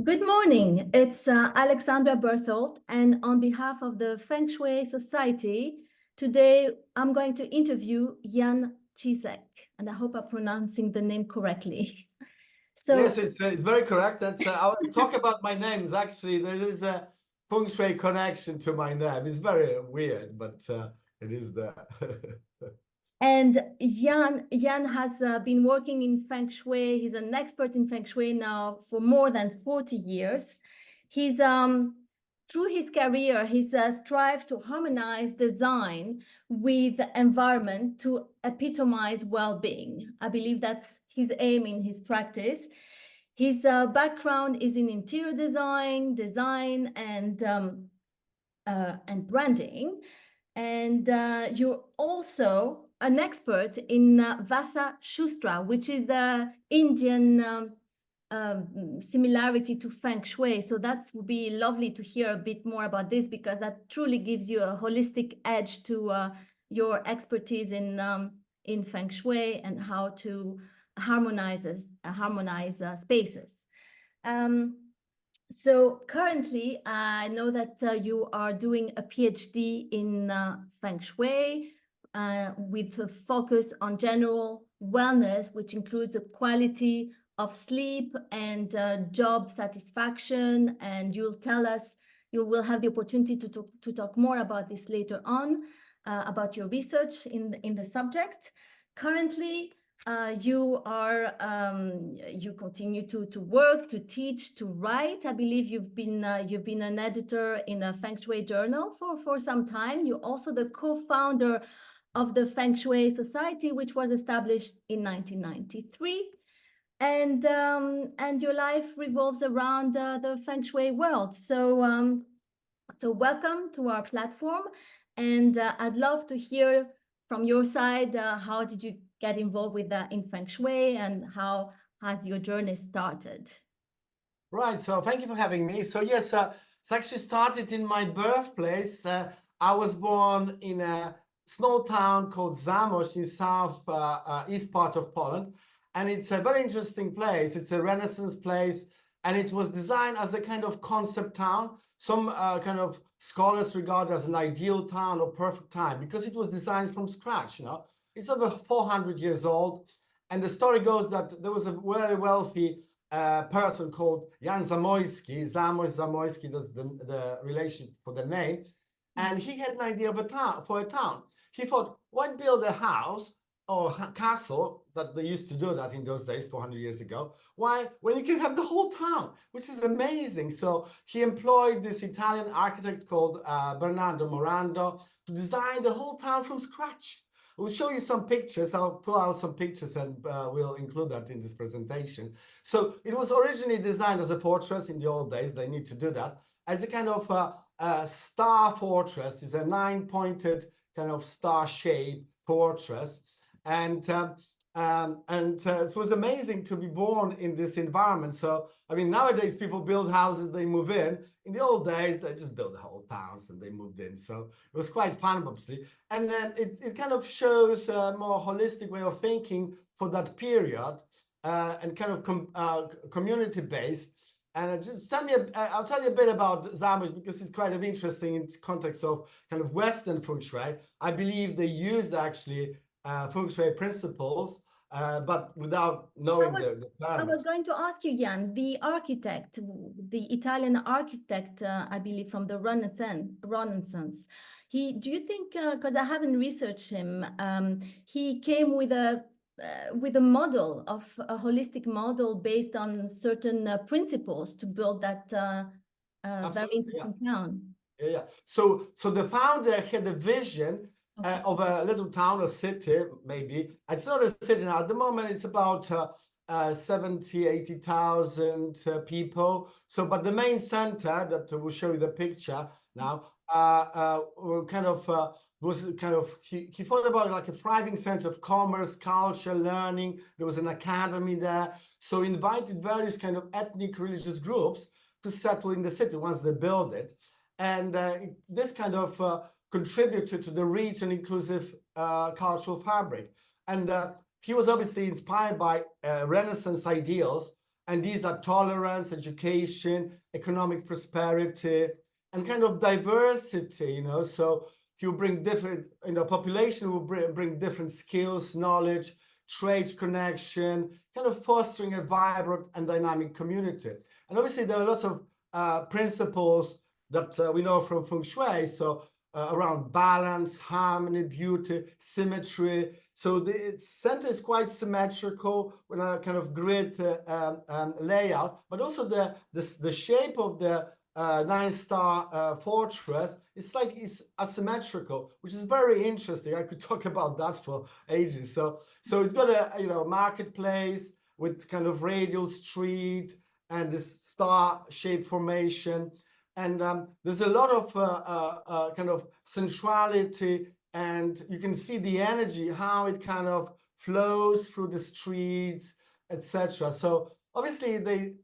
Good morning. It's Alexandra Berthold, and on behalf of the Feng Shui Society, today I'm going to interview Jan Cisek, and I hope I'm pronouncing the name correctly. Yes, it's very correct. I'll talk about my names. Actually, there is a Feng Shui connection to my name. It's very weird, but it is there. And Jan has been working in Feng Shui. He's an expert in Feng Shui now for more than 40 years. He's through his career, he's strived to harmonize design with the environment to epitomize well-being. I believe that's his aim in his practice. His background is in interior design and branding. And you're also an expert in Vastu Shastra, which is the Indian similarity to Feng Shui. So that would be lovely to hear a bit more about this, because that truly gives you a holistic edge to your expertise in Feng Shui and how to harmonize spaces. So currently, I know that you are doing a PhD in Feng Shui with a focus on general wellness, which includes the quality of sleep and job satisfaction. And you'll tell us, you will have the opportunity to talk more about this later on, about your research in the subject. Currently, you continue to work, to teach, to write. I believe you've been an editor in a Feng Shui Journal for some time. You're also the co-founder of the Feng Shui Society, which was established in 1993. And your life revolves around the Feng Shui world. So welcome to our platform. And I'd love to hear from your side, how did you get involved with in Feng Shui, and how has your journey started? Right, so thank you for having me. So yes, it's actually started in my birthplace. I was born in a small town called Zamość in south east part of Poland. And it's a very interesting place. It's a Renaissance place, and it was designed as a kind of concept town. Some kind of scholars regard it as an ideal town or perfect town because it was designed from scratch. You know, it's over 400 years old, and the story goes that there was a very wealthy person called Jan Zamoyski. Zamoyski, that's the relation for the name, and he had an idea of a town. He thought, why build a house or castle, that they used to do that in those days, 400 years ago. Why? When you can have the whole town, which is amazing. So he employed this Italian architect called Bernardo Morando to design the whole town from scratch. We'll show you some pictures. I'll pull out some pictures and we'll include that in this presentation. So it was originally designed as a fortress in the old days. They need to do that as a kind of star fortress. It's a 9-pointed kind of star-shaped fortress. And it was amazing to be born in this environment. So, I mean, nowadays people build houses, they move in. In the old days, they just built the whole towns and they moved in. So it was quite fun, obviously. And it kind of shows a more holistic way of thinking for that period and kind of community-based. And just I'll tell you a bit about Zamość because it's quite interesting in context of kind of Western Feng Shui. I believe they used actually Feng Shui principles, but without knowing the planet. I was going to ask you, Jan, the architect, the Italian architect, I believe from the Renaissance. Do you think, because I haven't researched him, he came with a model of a holistic model based on certain principles to build that very interesting town. Yeah. So the founder had a vision of a little town, a city, maybe. It's not a city now. At the moment, it's about 70, 80,000 people. So, but the main center that we'll show you the picture now, he thought about it like a thriving center of commerce, culture, learning. There was an academy there. So he invited various kind of ethnic religious groups to settle in the city once they build it. And this kind of contributed to the rich and inclusive cultural fabric. And he was obviously inspired by Renaissance ideals And these are tolerance, education, economic prosperity, and kind of diversity, you know. So you bring different, you know, population will bring different skills, knowledge, trade connection, kind of fostering a vibrant and dynamic community. And obviously there are lots of principles that we know from Feng Shui, so around balance, harmony, beauty, symmetry. So the center is quite symmetrical with a kind of grid layout, but also the shape of the nine-star fortress is slightly asymmetrical, which is very interesting. I could talk about that for ages. So it's got a, you know, marketplace with kind of radial street and this star-shaped formation. And there's a lot of kind of centrality, and you can see the energy, how it kind of flows through the streets, etc. So obviously they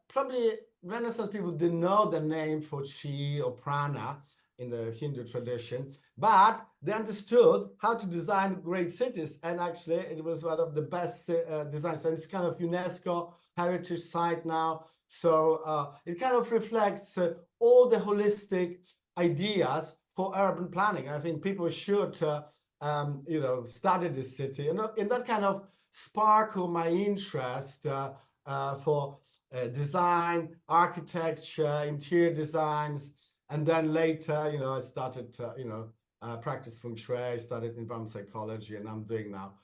probably Renaissance people didn't know the name for chi or prana in the Hindu tradition, but they understood how to design great cities, and actually it was one of the best designs. And it's kind of UNESCO heritage site now. So it kind of reflects all the holistic ideas for urban planning. I think people should, you know, study this city, and in that kind of sparkle my interest for design, architecture, interior designs, and then later, you know, I started, you know, practice Feng Shui. I studied environmental psychology, and I'm doing now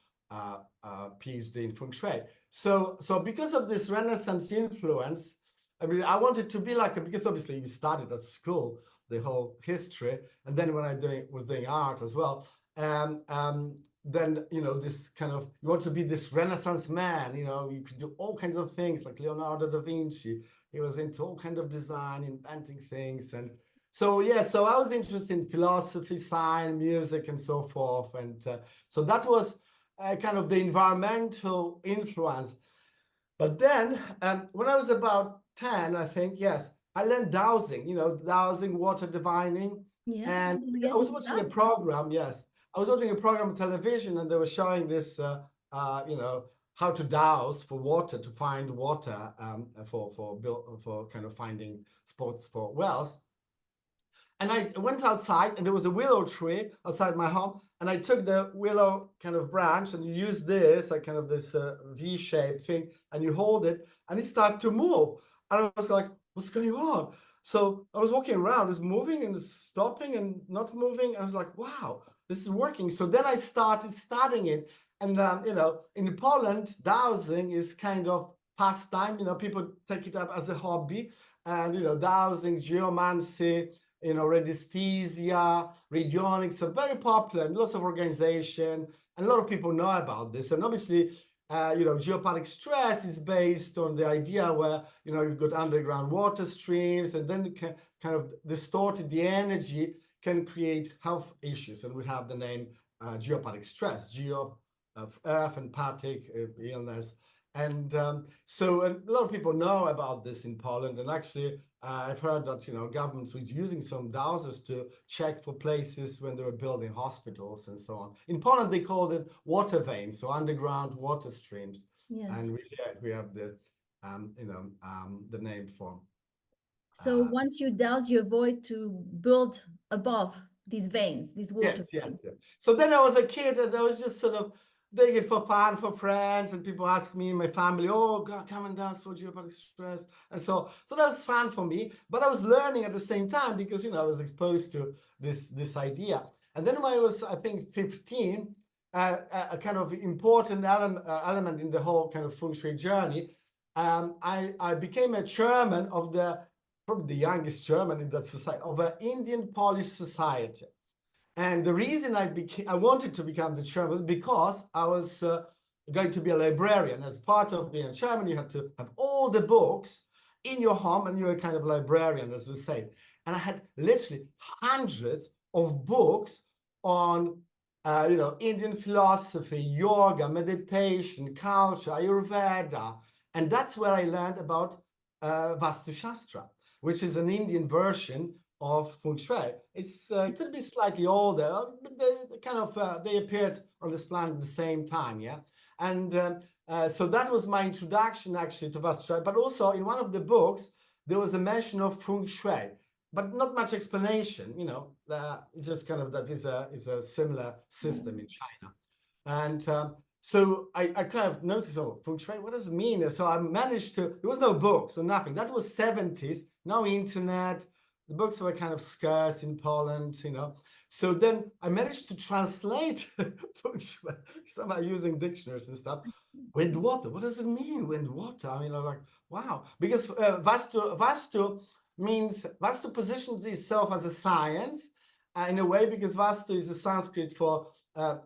PhD in Feng Shui. So because of this Renaissance influence, I mean, I wanted to be like because obviously we started at school, the whole history, and then when I was doing art as well, then, you know, this kind of, you want to be this Renaissance man, you know, you could do all kinds of things like Leonardo da Vinci. He was into all kinds of design, inventing things. And so, yeah, so I was interested in philosophy, science, music, and so forth. And so that was kind of the environmental influence. But then when I was about 10, I think, yes, I learned dowsing, you know, dowsing, water divining. Yes, And we'll I was get watching a into program, yes. I was watching a program on television, and they were showing this, you know, how to douse for water, to find water for kind of finding spots for wells. And I went outside, and there was a willow tree outside my home, and I took the willow kind of branch, and you use this, like kind of this V-shaped thing, and you hold it, and it started to move. And I was like, what's going on? So I was walking around, it's moving and stopping and not moving. I was like, wow, this is working. So then I started studying it. And, you know, in Poland, dowsing is kind of pastime. You know, people take it up as a hobby. And, you know, dowsing, geomancy, you know, radiesthesia, radionics are very popular, and lots of organization, and a lot of people know about this. And obviously, you know, geopathic stress is based on the idea where, you know, you've got underground water streams, and then kind of distorted the energy can create health issues. And we have the name geopathic stress, geo of earth, and pathic illness. And so a lot of people know about this in Poland. And actually, I've heard that, you know, governments was using some dowsers to check for places when they were building hospitals and so on. In Poland, they called it water veins, so underground water streams. Yes. And we have the, you know, the name for. So once you douse, you avoid to build above these veins, these water veins. Yes. So then I was a kid, and I was just sort of doing it for fun, for friends, and people ask me, my family, oh, God, come and dance for geopathic stress. And so that was fun for me, but I was learning at the same time because, you know, I was exposed to this idea. And then when I was, I think, 15, a kind of important element in the whole kind of Feng Shui journey, I became a chairman of probably the youngest German in that society, of an Indian Polish society. And the reason I wanted to become the chairman because I was going to be a librarian. As part of being a chairman, you had to have all the books in your home, and you're a kind of librarian, as we say. And I had literally hundreds of books on, you know, Indian philosophy, yoga, meditation, culture, Ayurveda. And that's where I learned about Vastu Shastra, which is an Indian version of Feng Shui. It's could be slightly older, but they kind of they appeared on this planet at the same time, yeah. And So that was my introduction actually to Vastu Shastra. But also in one of the books, there was a mention of Feng Shui, but not much explanation. You know, it's just kind of that is a similar system in China. And so I kind of noticed, oh, Feng Shui, what does it mean? So I managed to, there was no books or nothing. That was 70s, no internet. The books were kind of scarce in Poland, you know. So then I managed to translate Feng Shui, somehow using dictionaries and stuff. Wind water, what does it mean, wind water? I mean, I'm like, wow. Because Vastu means, Vastu positions itself as a science, in a way, because Vastu is a Sanskrit for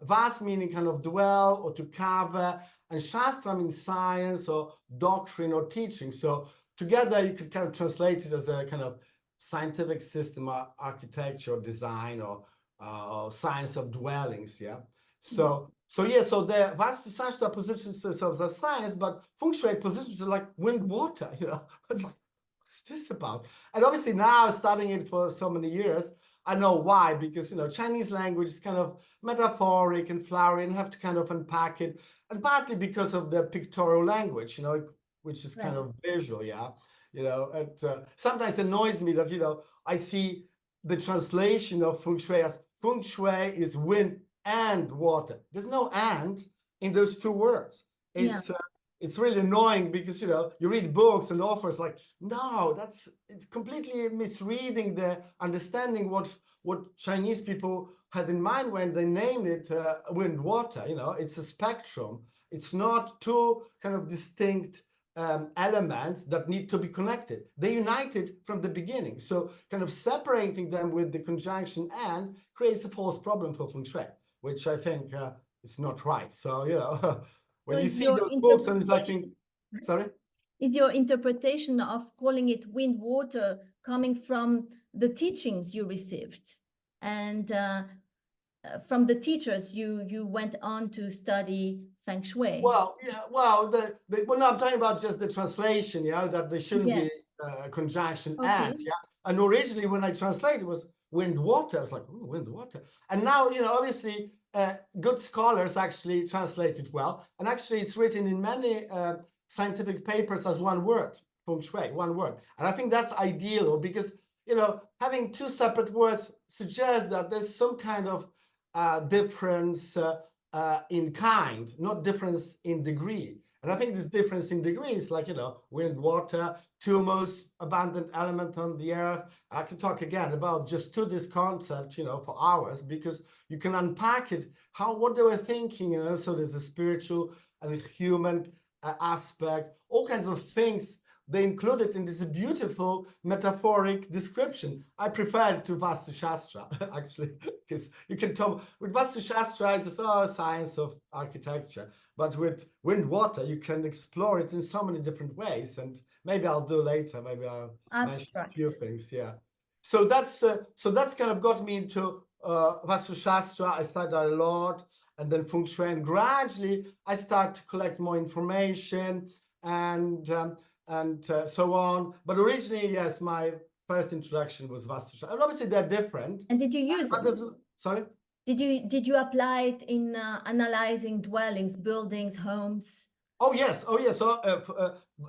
vas meaning kind of dwell or to cover, and Shastra means science or doctrine or teaching. So together you could kind of translate it as a kind of scientific system or architecture or design or science of dwellings, yeah? So the Vastu Shastra positions themselves as science, but Feng Shui positions it like wind, water, you know? It's like, what's this about? And obviously now, studying it for so many years, I know why, because, you know, Chinese language is kind of metaphoric and flowery and have to kind of unpack it. And partly because of the pictorial language, you know, which is kind of visual, yeah. You know, it sometimes annoys me that, you know, I see the translation of Feng Shui as Feng Shui is wind and water. There's no and in those two words. It's really annoying because, you know, you read books and authors like, no, it's completely misreading the understanding what Chinese people had in mind when they named it wind water. You know, it's a spectrum. It's not two kind of distinct elements that need to be connected. They united from the beginning. So kind of separating them with the conjunction and creates a false problem for Feng Shui, which I think is not right. So, you know, when you see those books and it's like, sorry? Is your interpretation of calling it wind water coming from the teachings you received? And from the teachers you went on to study Feng Shui? Well, yeah, well, no, I'm talking about just the translation, yeah, that there shouldn't be a conjunction and, yeah. And originally when I translated it was wind, water. I was like, oh, wind, water. And now, you know, obviously good scholars actually translate it well. And actually it's written in many scientific papers as one word, Feng Shui, one word. And I think that's ideal because, you know, having two separate words suggests that there's some kind of difference in kind, not difference in degree. And I think this difference in degree is like, you know, wind, water, two most abundant elements on the earth. I can talk again about just to this concept, you know, for hours, because you can unpack it, what they were thinking, you know, so there's a spiritual and human aspect, all kinds of things they included in this beautiful metaphoric description. I prefer it to Vastu Shastra, actually, because you can tell with Vastu Shastra, it's just science of architecture. But with wind, water, you can explore it in so many different ways. And maybe I'll do later. Maybe I'll mention a few things. Yeah. So that's kind of got me into Vastu Shastra. I studied a lot, and then Feng Shui, and gradually I start to collect more information and so on. But originally, yes, my first introduction was Vastu Shastra. And obviously they're different. And did you use it? Sorry? Did you apply it in analyzing dwellings, buildings, homes? Oh yes. So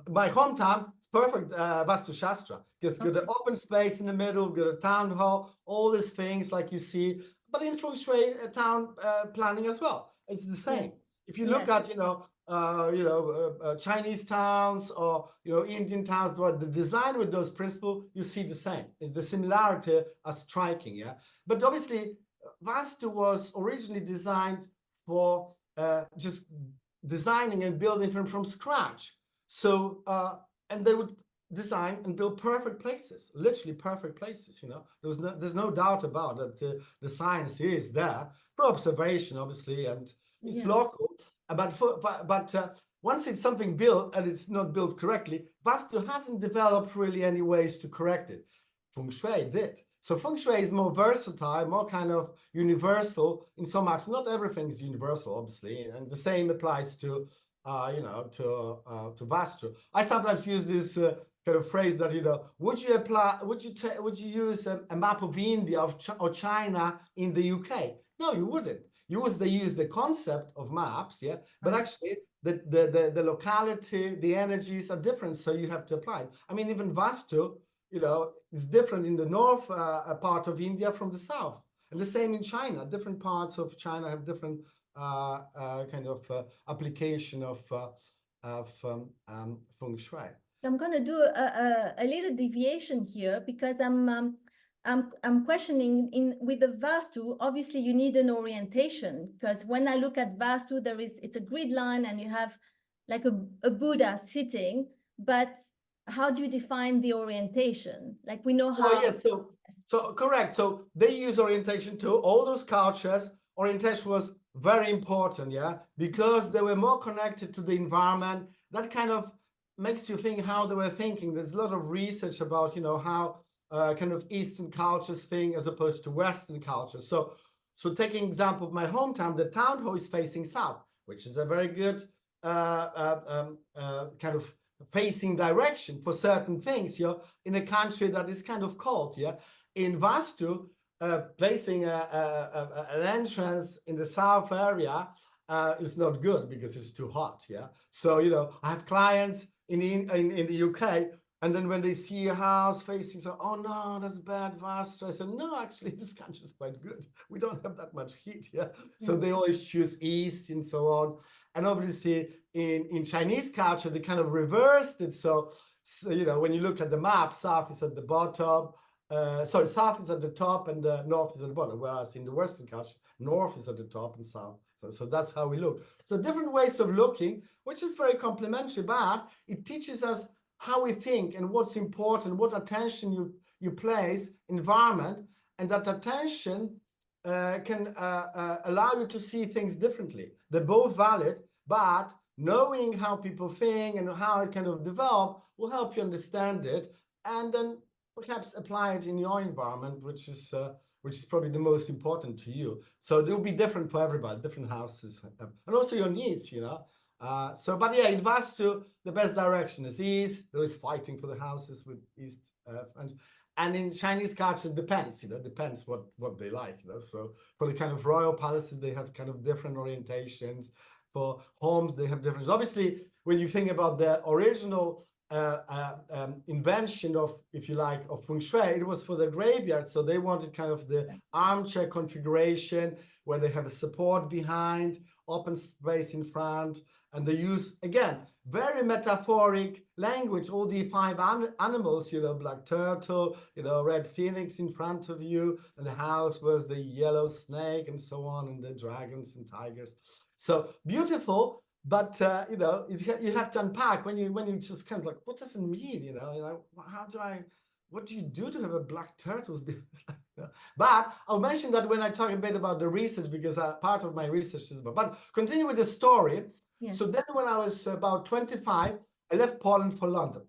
my hometown, it's perfect Vastu Shastra. Because got an open space in the middle, got a town hall, all these things like you see. But in Feng Shui town planning as well, it's the same. If you look at, Chinese towns or, Indian towns, the design with those principles, you see the same. The similarity are striking, yeah. But obviously, Vastu was originally designed for just designing and building from scratch. So, and they would design and build perfect places, literally perfect places, There's no doubt about it. The science is there for observation, obviously, and it's local. But once it's something built and it's not built correctly, Vastu hasn't developed really any ways to correct it. Feng Shui did. So Feng Shui is more versatile, more kind of universal in so much. Not everything is universal, obviously, and the same applies to Vastu. I sometimes use this kind of phrase that would you use a map of India or China in the UK? No, you wouldn't. they use the concept of maps, yeah, but actually the locality, the energies are different, so you have to apply it. I mean, even Vastu, is different in the north part of India from the south, and the same in China. Different parts of China have different kind of application of Feng Shui. So I'm going to do a little deviation here because I'm questioning with the Vastu. Obviously, you need an orientation, because when I look at Vastu, it's a grid line and you have like a Buddha sitting. But how do you define the orientation? Like, we know how. Well, yes, so correct. So they use orientation too. All those cultures, orientation was very important, yeah, because they were more connected to the environment. That kind of makes you think how they were thinking. There's a lot of research about, how kind of Eastern cultures think as opposed to Western cultures. So taking example of my hometown, the town hall is facing south, which is a very good kind of facing direction for certain things, in a country that is kind of cold, yeah. In Vastu, placing an entrance in the south area is not good because it's too hot, yeah. So, I have clients in the UK, and then when they see a house facing, so, oh no, that's bad, Vastu. I said, no, actually, this country is quite good. We don't have that much heat, yeah. So they always choose east and so on. And obviously, in Chinese culture, they kind of reversed it. So when you look at the map, south is at the bottom. South is at the top and north is at the bottom. Whereas in the Western culture, north is at the top and south. So that's how we look. So different ways of looking, which is very complementary, but it teaches us how we think and what's important, what attention you place, environment, and that attention can allow you to see things differently. They're both valid, but knowing how people think and how it kind of develop will help you understand it, and then perhaps apply it in your environment, which is probably the most important to you. So it will be different for everybody, different houses, and also your needs, but yeah, in Vastu, the best direction is east. There is fighting for the houses with east, and in Chinese culture, it depends, depends what they like, So for the kind of royal palaces, they have kind of different orientations. For homes, they have different. Obviously, when you think about the original invention of, if you like, of Feng Shui, it was for the graveyard. So they wanted kind of the armchair configuration where they have a support behind, open space in front, and they use, again, very metaphoric language. All the 5 animals, black turtle, red phoenix in front of you, and the house was the yellow snake and so on, and the dragons and tigers. So beautiful, but you have to unpack when you just kind of like, what does it mean? What do you do to have a black turtle? But I'll mention that when I talk a bit about the research, because part of my research is about. But continue with the story. Yeah. So then, when I was about 25, I left Poland for London.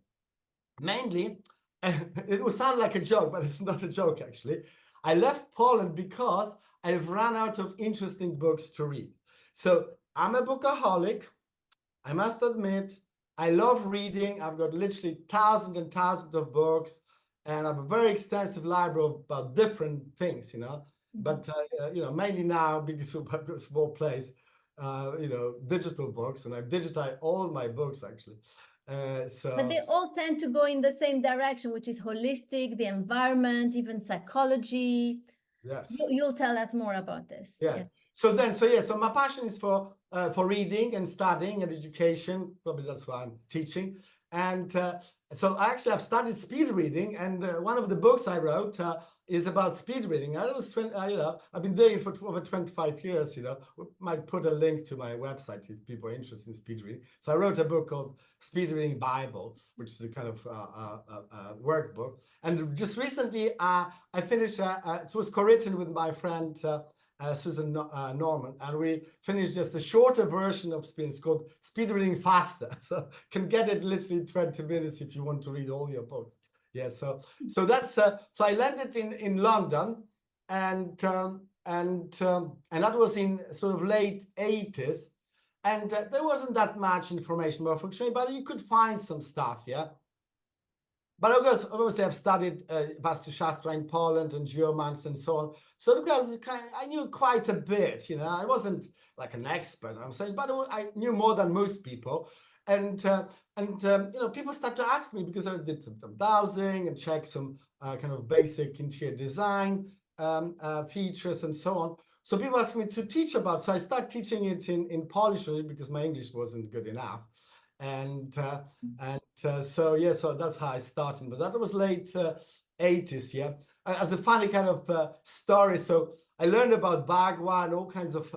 Mainly, it will sound like a joke, but it's not a joke actually. I left Poland because I've run out of interesting books to read. So I'm a bookaholic, I must admit. I love reading. I've got literally thousands and thousands of books, and I have a very extensive library about different things, But, mainly now, because I've got a small place, digital books, and I've digitized all my books, actually. But they all tend to go in the same direction, which is holistic, the environment, even psychology. Yes. You'll tell us more about this. Yes. Yeah. So my passion is for reading and studying and education. Probably that's why I'm teaching. And so actually I've studied speed reading, and one of the books I wrote is about speed reading. I've been doing it for over 25 years. We might put a link to my website if people are interested in speed reading. So I wrote a book called Speed Reading Bible, which is a kind of workbook. And just recently I finished. It was co-written with my friend Susan Norman, and we finished just a shorter version of Speed. It's called Speed Reading Faster. So can get it literally 20 minutes if you want to read all your books. Yeah, so that's so I landed in London, and that was in sort of late 80s, and there wasn't that much information about Feng Shui, but you could find some stuff, yeah. but obviously I've studied Vastu Shastra in Poland and geomancy and so on. So I knew quite a bit, you know. I wasn't like an expert, I'm saying, but I knew more than most people. And you know, people start to ask me because I did some dowsing and checked some kind of basic interior design features and so on. So people ask me to teach about. So I start teaching it in Polish because my English wasn't good enough. And so yeah, so that's how I started. But that was late 80s, yeah. As a funny kind of story, so I learned about Bagua and all kinds of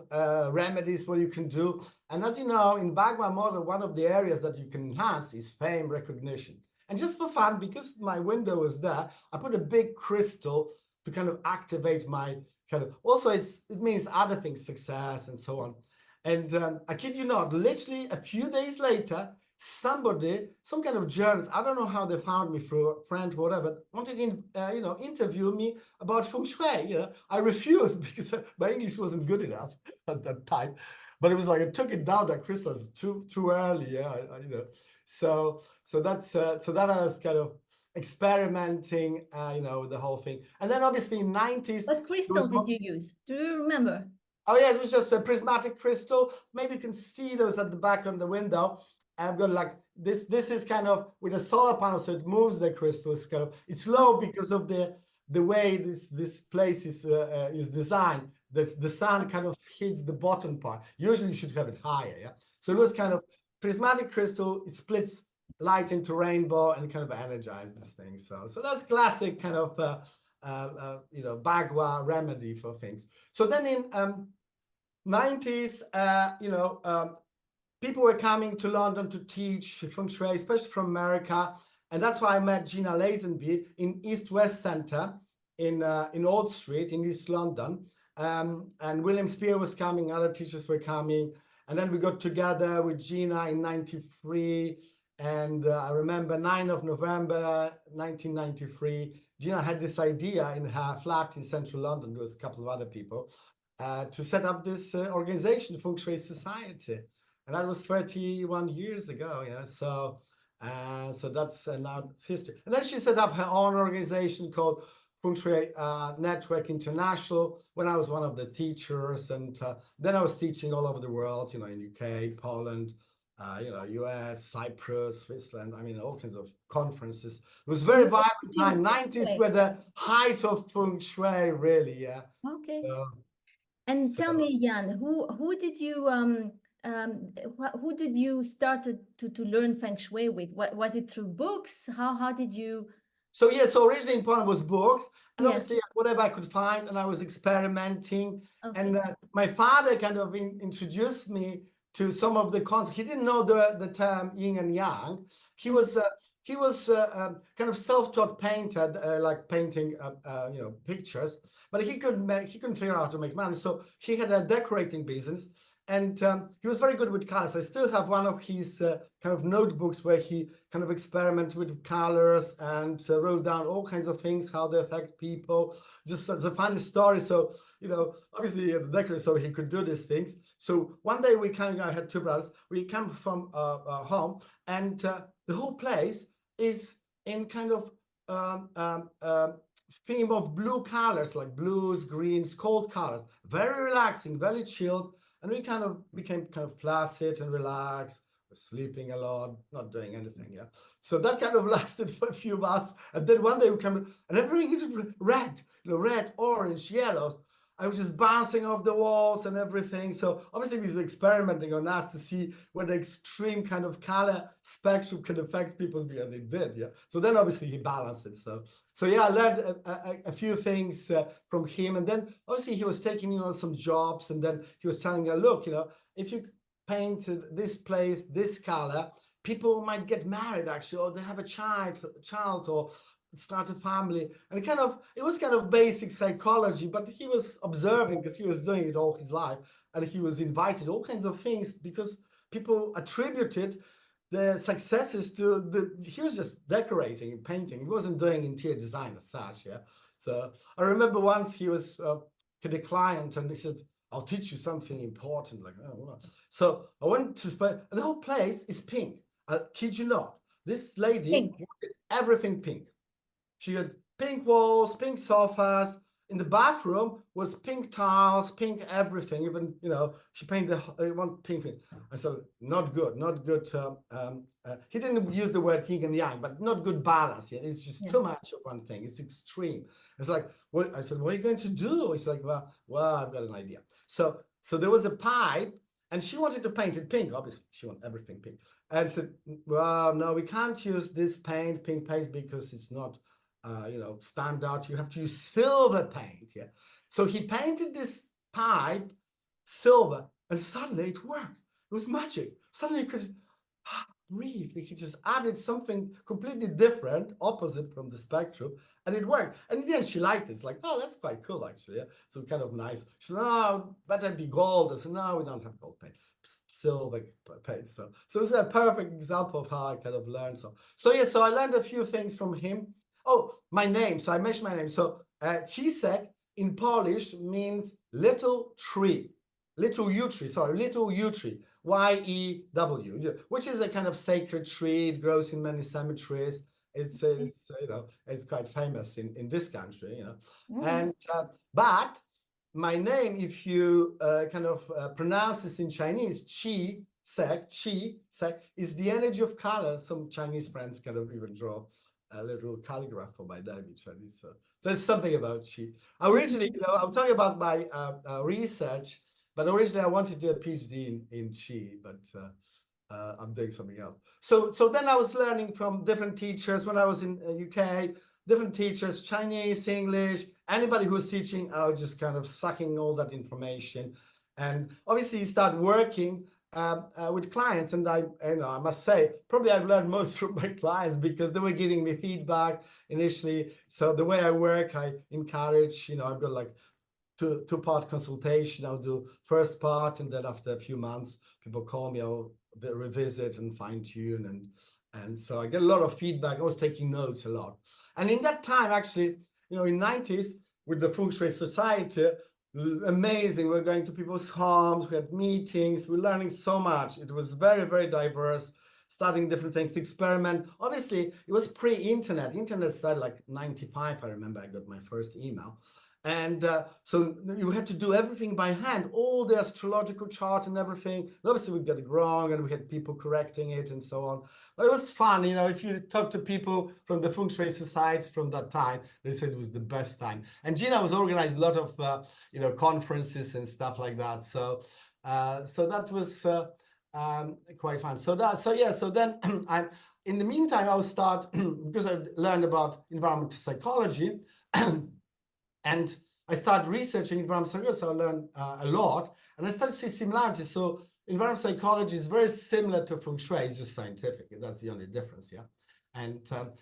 remedies, what you can do. And as you know, in Bagua model, one of the areas that you can enhance is fame recognition. And just for fun, because my window was there, I put a big crystal to kind of activate my kind of, also it means other things, success and so on. And I kid you not, literally a few days later, somebody, some kind of journalist, I don't know how they found me, through a friend, whatever, wanted to, you know, interview me about Feng Shui. You know, I refused because my English wasn't good enough at that time. But it was like I took it down, that crystal is too early, yeah. You know, so that's so that I was kind of experimenting, you know, with the whole thing. And then obviously in 90s. What crystal did you use? Do you remember? Oh yeah, it was just a prismatic crystal. Maybe you can see those at the back on the window. I've got like this is kind of with a solar panel, so it moves the crystal. It's kind of, it's low because of the way this place is designed. The sun kind of hits the bottom part. Usually you should have it higher, yeah. So it was kind of prismatic crystal. It splits light into rainbow and kind of energizes this thing. So that's classic kind of you know, Bagua remedy for things. So then in 90s, you know, people were coming to London to teach Feng Shui, especially from America. And that's why I met Gina Lazenby in East West Centre in Old Street in East London. And William Spear was coming, other teachers were coming. And then we got together with Gina in 93. And I remember 9th of November, 1993, Gina had this idea in her flat in central London. There was a couple of other people to set up this organization, Feng Shui Society. And that was 31 years ago, yeah. So that's now it's history. And then she set up her own organization called Feng Shui Network International when I was one of the teachers. And then I was teaching all over the world, you know, in UK, Poland, you know, US, Cyprus, Switzerland, I mean, all kinds of conferences. It was very vibrant time. 90s were the height of Feng Shui, really, yeah. Okay. So, and tell me, Jan, who did you started to learn Feng Shui with? What was it, through books? How did you? So yeah, so originally in Poland was books, and Yes. obviously whatever I could find, and I was experimenting. Okay. And my father kind of introduced me to some of the concepts. He didn't know the term yin and yang. He was kind of self-taught painter, like painting you know, pictures, but he couldn't figure out how to make money. So he had a decorating business. And he was very good with colors. I still have one of his kind of notebooks where he kind of experimented with colors and wrote down all kinds of things, how they affect people. Just as a funny story. So, you know, obviously the decorator, so he could do these things. So one day I had two brothers, we came from home, and the whole place is in kind of theme of blue colors, like blues, greens, cold colors. Very relaxing, very chilled. And we kind of became kind of placid and relaxed, sleeping a lot, not doing anything, yeah. So that kind of lasted for a few months. And then one day we come, and everything is red, you know, red, orange, yellow. I was just bouncing off the walls and everything. So obviously we was experimenting on us to see what the extreme kind of color spectrum can affect people's behavior. And it did, yeah. So then obviously he balanced it. So yeah, I learned a few things from him. And then obviously he was taking me on some jobs, and then he was telling me, look, you know, if you paint this place, this color, people might get married actually, or they have a child, or start a family. And it was kind of basic psychology, but he was observing because he was doing it all his life, and he was invited all kinds of things because people attributed the successes to he was just decorating and painting. He wasn't doing interior design as such, yeah. So I remember once he was had a client, and he said, I'll teach you something important, like, oh. So I went to the whole place is pink. I kid you not. This lady wanted everything pink. She had pink walls, pink sofas. In the bathroom was pink tiles, pink everything. Even, you know, she painted one pink thing. I said, not good, not good. He didn't use the word yin and yang, but not good balance. Yeah, it's just too much of one thing. It's extreme. It's like, what? I said, what are you going to do? He's like, well, I've got an idea. So there was a pipe, and she wanted to paint it pink. Obviously, she wanted everything pink. And I said, well, no, we can't use this pink paste, because it's not, you know, standard. You have to use silver paint. Yeah. So he painted this pipe silver, and suddenly it worked. It was magic. Suddenly you could breathe. We could just added something completely different, opposite from the spectrum, and it worked. And in the end, she liked it. It's like, oh, that's quite cool, actually. Yeah. So kind of nice. She said, no, better be gold. I said, no, we don't have gold paint. Silver paint. So this is a perfect example of how I kind of learned. So yeah, so I learned a few things from him. Oh, my name. So I mentioned my name. So Cisek in Polish means little tree, little yew tree. Sorry, little yew tree. Y-E-W, which is a kind of sacred tree. It grows in many cemeteries. It's you know, it's quite famous in this country, you know. And but my name, if you kind of pronounce this in Chinese, Cisek, is the energy of color. Some Chinese friends kind of even draw a little calligraph for my name in Chinese. So there's something about Qi. Originally, you know, I'm talking about my research, but originally I wanted to do a PhD in Qi, but I'm doing something else. So then I was learning from different teachers when I was in UK, different teachers, Chinese, English, anybody who's teaching. I was just kind of sucking all that information. And obviously you start working with clients, and I must say, probably I've learned most from my clients, because they were giving me feedback initially. So the way I work, I encourage, you know, I've got like two-part consultation. I'll do first part, and then after a few months, people call me, I'll revisit and fine-tune, and so I get a lot of feedback. I was taking notes a lot. And in that time, actually, you know, in 90s, with the Feng Shui Society, amazing. We're going to people's homes, we had meetings, we're learning so much. It was very, very diverse, studying different things, experiment. Obviously, it was pre-internet. Internet started like 95, I remember I got my first email. And so you had to do everything by hand, all the astrological chart and everything. Obviously, we got it wrong, and we had people correcting it and so on. But it was fun, you know. If you talk to people from the Feng Shui Society from that time, they said it was the best time. And Gina was organizing a lot of, you know, conferences and stuff like that. So, so that was quite fun. So then in the meantime, I would start because I learned about environmental psychology. And I started researching environmental psychology, so I learned a lot. And I started to see similarities. So environmental psychology is very similar to Feng Shui, it's just scientific. And that's the only difference, yeah. And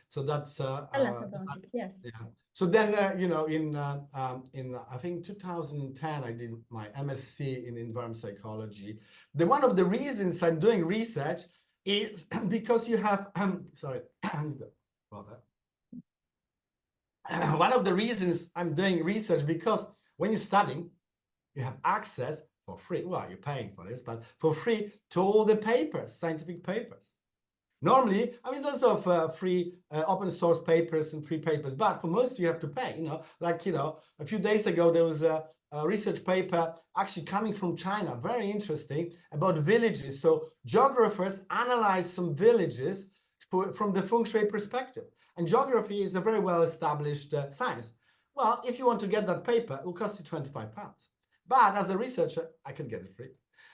so that's... Tell us about it, yes. Yeah. So then, you know, in I think 2010, I did my MSc in environmental psychology. One of the reasons I'm doing research is because you have... sorry, about that. One of the reasons I'm doing research, because when you're studying, you have access for free. Well, you're paying for this, but for free to all the papers, scientific papers. Normally, I mean, there's lots of free open source papers and free papers, but for most you have to pay, you know, like, you know, a few days ago, there was a research paper actually coming from China, very interesting, about villages. So geographers analyze some villages from the Feng Shui perspective. And geography is a very well-established science. Well, if you want to get that paper, it will cost you £25. But as a researcher, I can get it free.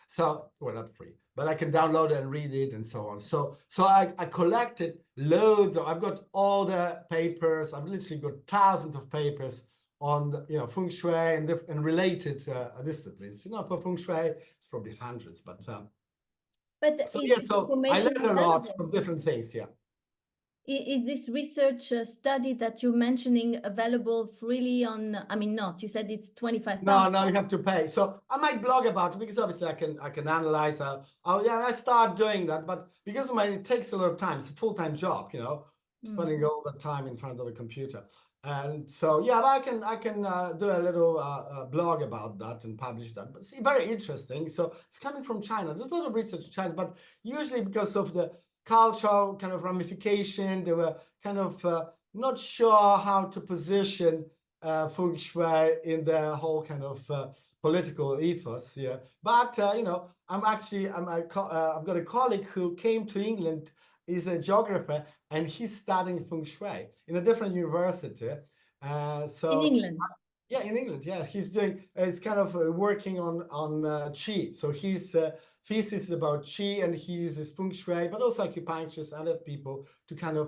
So, well, not free, but I can download it and read it and so on. So I collected loads of, I've got all the papers. I've literally got thousands of papers on, you know, Feng Shui and related disciplines. You know, for Feng Shui, it's probably hundreds, but so yeah, so I learned a lot from different things, yeah. Is this research study that you're mentioning available freely on, I mean, not, you said it's £25. No, you have to pay. So I might blog about it, because obviously I can analyze. I start doing that, but because of it takes a lot of time. It's a full-time job, you know, spending all the time in front of a computer. And so, yeah, I can do a little blog about that and publish that. But see, very interesting. So it's coming from China. There's a lot of research in China, but usually because of the cultural kind of ramification. They were kind of not sure how to position Feng Shui in the whole kind of political ethos. Yeah, but you know, I've got a colleague who came to England. He's a geographer, and he's studying Feng Shui in a different university. In England. Yeah, in England, yeah, he's doing. He's kind of working on Qi. So his thesis is about Qi, and he uses Feng Shui, but also acupuncturists, other people to kind of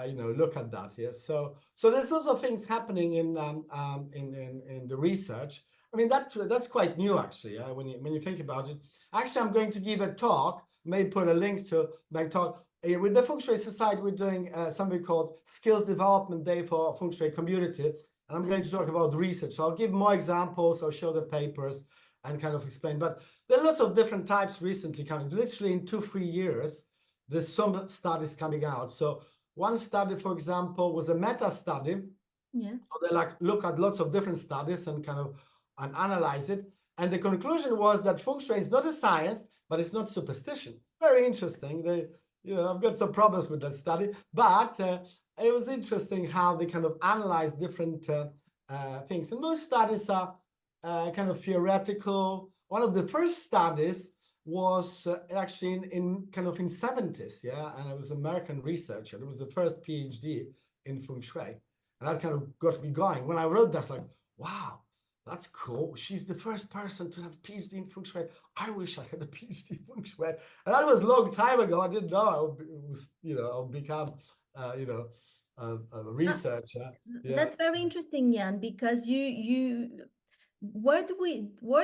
you know, look at that. Yeah, so there's lots of things happening in the research. I mean, that's quite new actually. When you think about it, actually, I'm going to give a talk. May put a link to my talk. With the Feng Shui Society, we're doing something called Skills Development Day for Feng Shui Community. And I'm going to talk about research. So I'll give more examples, I'll show the papers and kind of explain. But there are lots of different types recently coming. Literally in 2-3 years, there's some studies coming out. So one study, for example, was a meta study. Yeah. So they look at lots of different studies and kind of analyze it. And the conclusion was that Feng Shui is not a science, but it's not superstition. Very interesting. You know, I've got some problems with that study, but it was interesting how they kind of analyze different things. And most studies are kind of theoretical. One of the first studies was actually in kind of in 70s, yeah, and it was an American researcher. It was the first PhD in Feng Shui, and that kind of got me going. When I wrote that, like, wow, that's cool. She's the first person to have a PhD in Feng Shui. I wish I had a PhD in Feng Shui. And that was a long time ago. I didn't know I would become, you know, a researcher. Yeah. That's very interesting, Jan, because where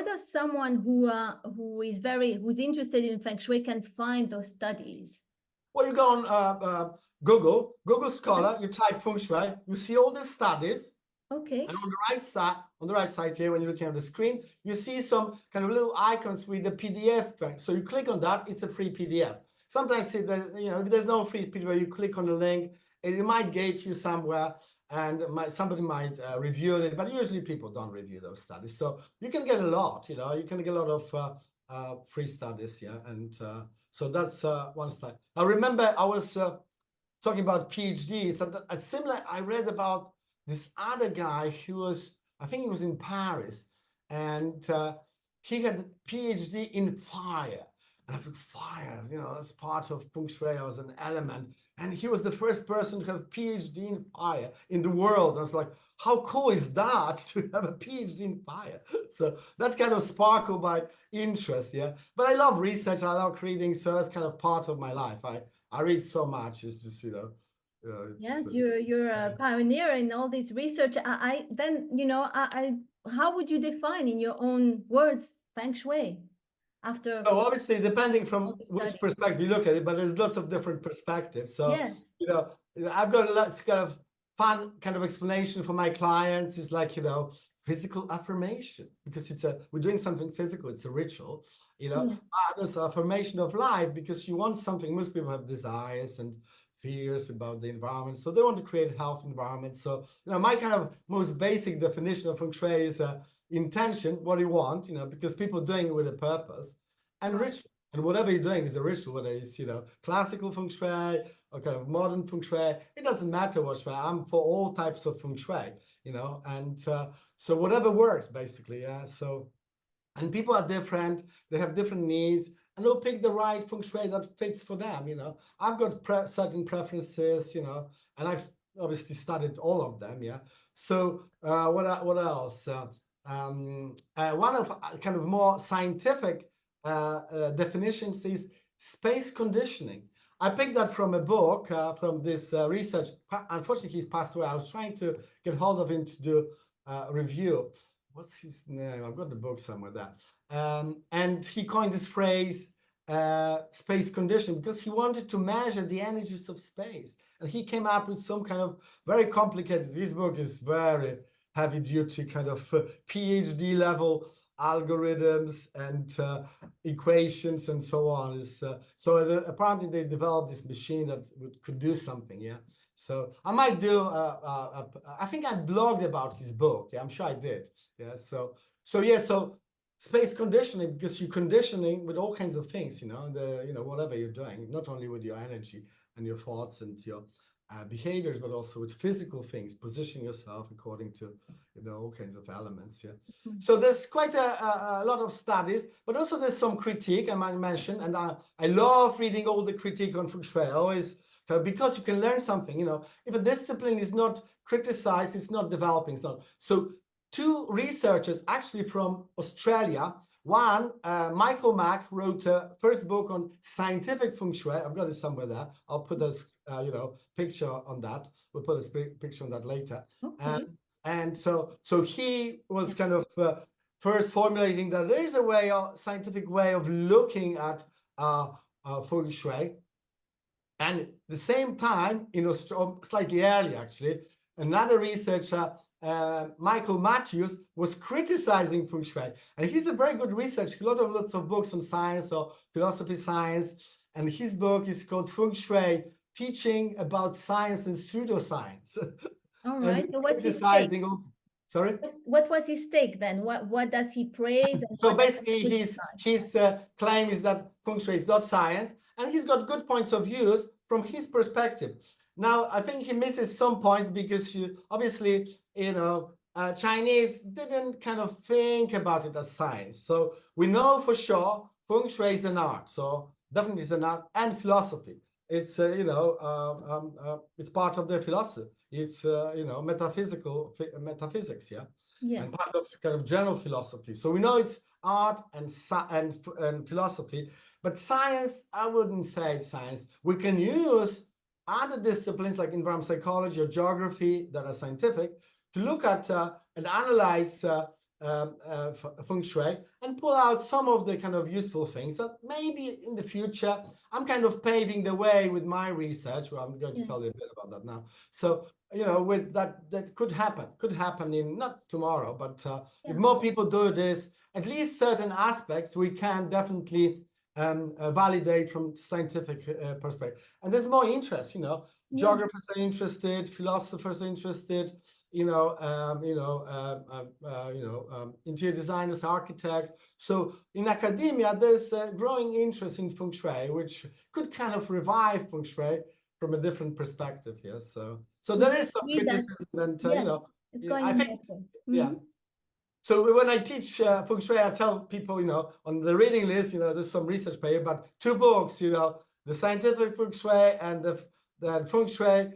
does someone who's interested in Feng Shui can find those studies? Well, you go on Google Scholar, you type Feng Shui, you see all the studies. Okay. And on the right side here, when you're looking at the screen, you see some kind of little icons with the PDF thing. So you click on that, it's a free PDF. Sometimes if there's no free PDF, you click on the link, and it might gate you somewhere, and somebody might review it, but usually people don't review those studies. So you can get a lot, you know, you can get a lot of free studies, yeah. And so that's one study. I remember I was talking about PhDs, and similar, I read about this other guy who was, I think he was in Paris, and he had a PhD in fire. And I think fire, you know, that's part of Feng Shui as an element. And he was the first person to have a PhD in fire in the world. I was like, how cool is that to have a PhD in fire? So that's kind of sparkled my interest, yeah. But I love research, I love reading, so that's kind of part of my life. I read so much, it's just, you know, yes, you're a pioneer in all this research. How would you define in your own words Feng Shui after? So obviously, depending from which perspective you look at it, but there's lots of different perspectives. So yes, you know, I've got lots kind of fun kind of explanation for my clients. It's like, you know, physical affirmation, because we're doing something physical. It's a ritual, you know. yes. There's affirmation of life, because you want something. Most people have desires and fears about the environment, so they want to create a healthy environment. So, you know, my kind of most basic definition of Feng Shui is intention, what you want, you know, because people are doing it with a purpose, and ritual. And whatever you're doing is a ritual, whether it's, you know, classical Feng Shui or kind of modern Feng Shui. It doesn't matter what Shui. I'm for all types of Feng Shui, you know, and so whatever works, basically, yeah. So, and people are different, they have different needs, and they'll pick the right Feng Shui that fits for them, you know. I've got certain preferences, you know, and I've obviously studied all of them, yeah. So what else? One of kind of more scientific definitions is space conditioning. I picked that from a book from this research. Unfortunately, he's passed away. I was trying to get hold of him to do a review. What's his name? I've got the book somewhere there. And he coined this phrase, space conditioning, because he wanted to measure the energies of space. And he came up with some kind of very complicated, this book is very heavy duty, kind of PhD level algorithms and equations and so on. So apparently they developed this machine that could do something, yeah. So I might do, I think I blogged about his book. Yeah, I'm sure I did. Yeah. So space conditioning, because you're conditioning with all kinds of things, whatever you're doing, not only with your energy and your thoughts and your behaviors, but also with physical things, position yourself according to all kinds of elements. Yeah. So there's quite a lot of studies, but also there's some critique I might mention, and I love reading all the critique on Feng Shui. Always, because you can learn something. If a discipline is not criticized, it's not developing. It's not. So two researchers actually from Australia. One, Michael Mack, wrote a first book on scientific Feng Shui. I've got it somewhere there. I'll put this, picture on that. We'll put a picture on that later. Okay. And so he was kind of first formulating that there is a scientific way of looking at Feng Shui. And at the same time, slightly earlier actually, another researcher, Michael Matthews, was criticizing Feng Shui, and he's a very good researcher. Lots of books on science or philosophy science, and his book is called Feng Shui: Teaching About Science and Pseudoscience. All right. So what's his criticizing take? Sorry? What was his take then? What does he praise? And So basically, his claim is that Feng Shui is not science, and he's got good points of views from his perspective. Now, I think he misses some points because obviously, Chinese didn't kind of think about it as science. So we know for sure Feng Shui is an art. So definitely it's an art and philosophy. It's it's part of the philosophy. It's metaphysics, yeah. Yes. And part of kind of general philosophy. So we know it's art and philosophy, but science, I wouldn't say it's science. We can use other disciplines like environmental psychology or geography that are scientific to look at and analyze Feng Shui and pull out some of the kind of useful things that maybe in the future I'm kind of paving the way with my research. Well, I'm going to tell you a bit about that now. So with that could happen in not tomorrow, but if more people do this, at least certain aspects we can definitely validate from scientific perspective. And there's more interest, geographers are interested, philosophers are interested, interior designers, architects. So in academia, there's a growing interest in Feng Shui, which could kind of revive Feng Shui from a different perspective. Yes, so there is some criticism, and it's going I think, helpful. yeah. So when I teach Feng Shui, I tell people, on the reading list, there's some research paper, but two books, the scientific Feng Shui and the Feng Shui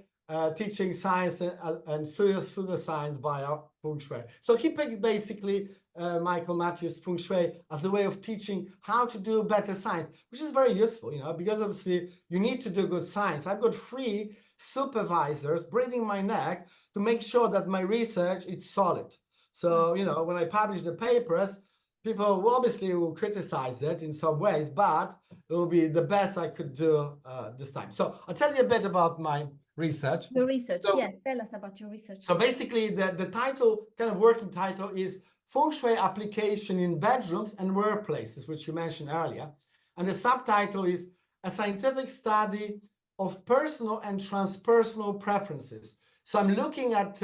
teaching science and pseudoscience via Feng Shui. So he picked basically Michael Matthews' Feng Shui as a way of teaching how to do better science, which is very useful, because obviously you need to do good science. I've got 3 supervisors breathing my neck to make sure that my research is solid. So, when I publish the papers, people obviously will criticize it in some ways, but it will be the best I could do this time. So I'll tell you a bit about my research. Your research, yes. Tell us about your research. So basically, the title, kind of working title, is Feng Shui Application in Bedrooms and Workplaces, which you mentioned earlier. And the subtitle is A Scientific Study of Personal and Transpersonal Preferences. So I'm looking at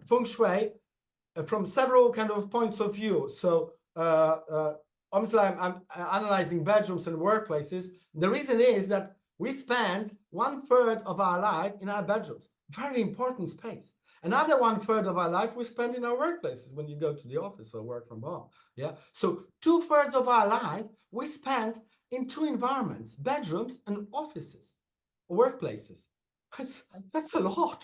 Feng Shui from several kind of points of view. So obviously I'm analyzing bedrooms and workplaces. The reason is that we spend 1/3 of our life in our bedrooms, very important space. Another 1/3 of our life we spend in our workplaces when you go to the office or work from home. Yeah. So 2/3 of our life we spend in 2 environments, bedrooms and offices, workplaces. That's a lot,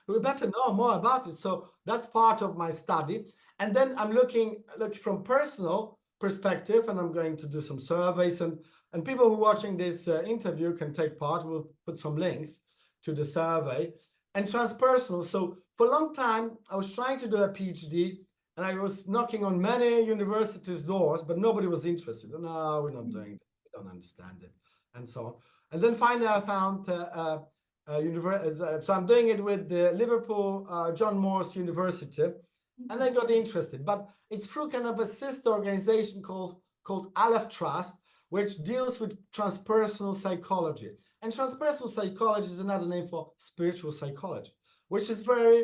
we better know more about it. So that's part of my study. And then I'm looking from personal perspective, and I'm going to do some surveys, and people who are watching this interview can take part. We'll put some links to the survey. And transpersonal. So for a long time, I was trying to do a PhD, and I was knocking on many universities' doors, but nobody was interested. No, we're not doing it. We don't understand it, and so on. And then finally, I found so I'm doing it with the Liverpool John Moores University, and I got interested. But it's through kind of a sister organization called Aleph Trust, which deals with transpersonal psychology. And transpersonal psychology is another name for spiritual psychology, which is very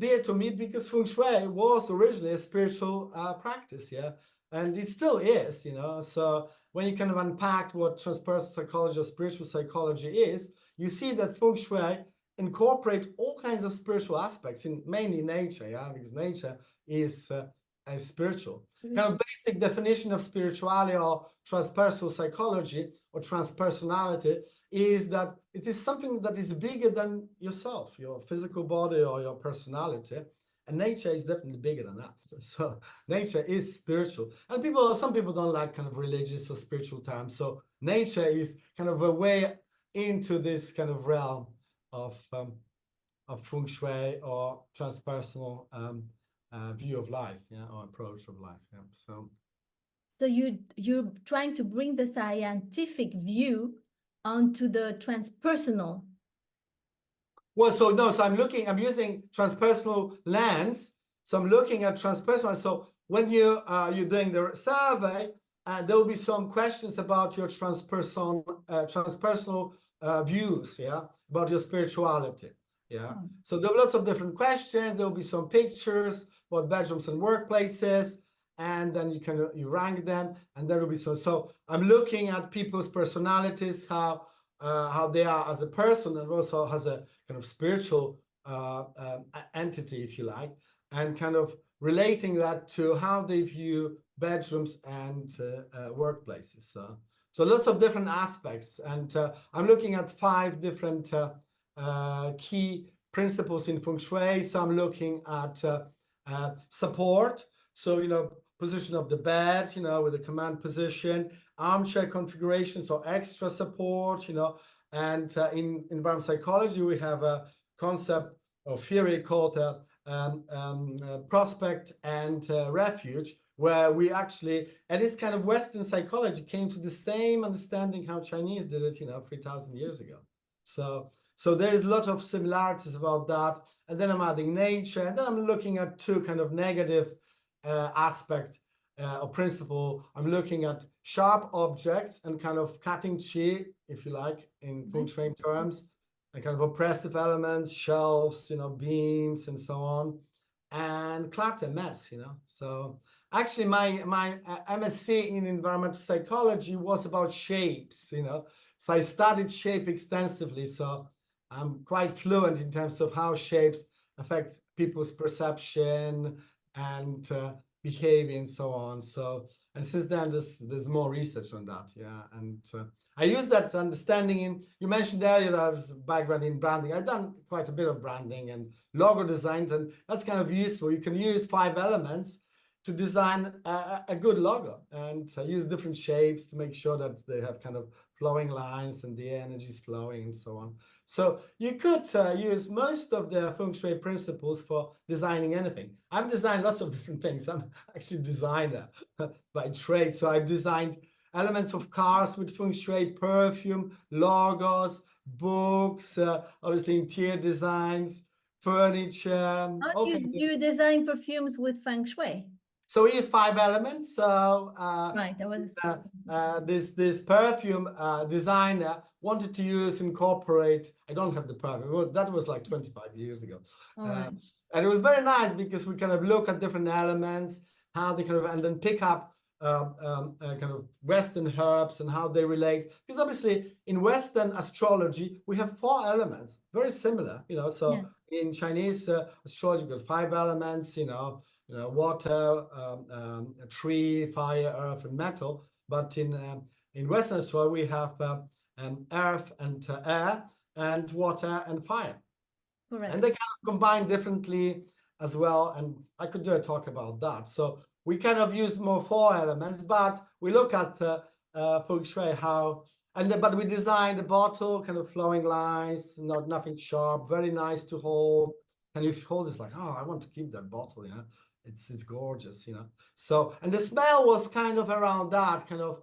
there to meet because Feng Shui was originally a spiritual practice, yeah, and it still is, you know. So when you kind of unpack what transpersonal psychology or spiritual psychology is, you see that Feng Shui incorporate all kinds of spiritual aspects in mainly nature, yeah, because nature is spiritual. Kind of basic definition of spirituality or transpersonal psychology or transpersonality is that it is something that is bigger than yourself, your physical body or your personality. And nature is definitely bigger than that. So nature is spiritual. And some people don't like kind of religious or spiritual terms. So nature is kind of a way into this kind of realm of Feng Shui or transpersonal view of life, yeah, or approach of life. Yeah. So you're trying to bring the scientific view onto the transpersonal. Well, so I'm using transpersonal lens. So I'm looking at transpersonal. So when you're doing the survey, there will be some questions about your transpersonal views, yeah, about your spirituality, yeah. Oh. So there are lots of different questions. There will be some pictures about bedrooms and workplaces, and then you rank them, and there will be so I'm looking at people's personalities, how they are as a person, and also as a kind of spiritual entity, if you like, and kind of relating that to how they view bedrooms and workplaces. So lots of different aspects, and I'm looking at 5 different key principles in Feng Shui. So I'm looking at support. So, you know, position of the bed, you know, with the command position, armchair configurations or extra support, you know, and in environmental psychology, we have a concept or theory called prospect and refuge, where we actually, and this kind of Western psychology came to the same understanding how Chinese did it, you know, 3,000 years ago. So there's a lot of similarities about that. And then I'm adding nature, and then I'm looking at 2 kind of negative aspect or principle. I'm looking at sharp objects and kind of cutting chi, if you like, in Feng Shui terms, and kind of oppressive elements, shelves, you know, beams, and so on, and clutter, mess, you know. So actually, my MSc in environmental psychology was about shapes, you know. So I studied shape extensively. So I'm quite fluent in terms of how shapes affect people's perception and behavior and so on. So, and since then, there's more research on that, yeah. And I use that understanding in, you mentioned earlier that I was background in branding. I've done quite a bit of branding and logo design, and that's kind of useful. You can use 5 elements to design a good logo, and I use different shapes to make sure that they have kind of flowing lines and the energy is flowing and so on. So you could use most of the Feng Shui principles for designing anything. I've designed lots of different things. I'm actually a designer by trade. So I've designed elements of cars with Feng Shui, perfume, logos, books, obviously interior designs, furniture. How do you design perfumes with Feng Shui? So we use 5 elements. So right, that was this perfume designer wanted to incorporate. I don't have the perfume. Well, that was like 25 years ago. right. And it was very nice because we kind of look at different elements, how they kind of, and then pick up kind of Western herbs and how they relate. Because obviously in Western astrology, we have 4 elements, very similar, you know. So in Chinese astrology, we've got 5 elements, you know, water, tree, fire, earth, and metal. But in Western astrology, we have earth and air, and water and fire. Correct. And they kind of combine differently as well. And I could do a talk about that. So we kind of use more 4 elements, but we look at Feng Shui how, but we designed the bottle, kind of flowing lines, nothing sharp, very nice to hold. And if you hold, it's like, oh, I want to keep that bottle, you know. It's gorgeous, you know. So, and the smell was kind of around that kind of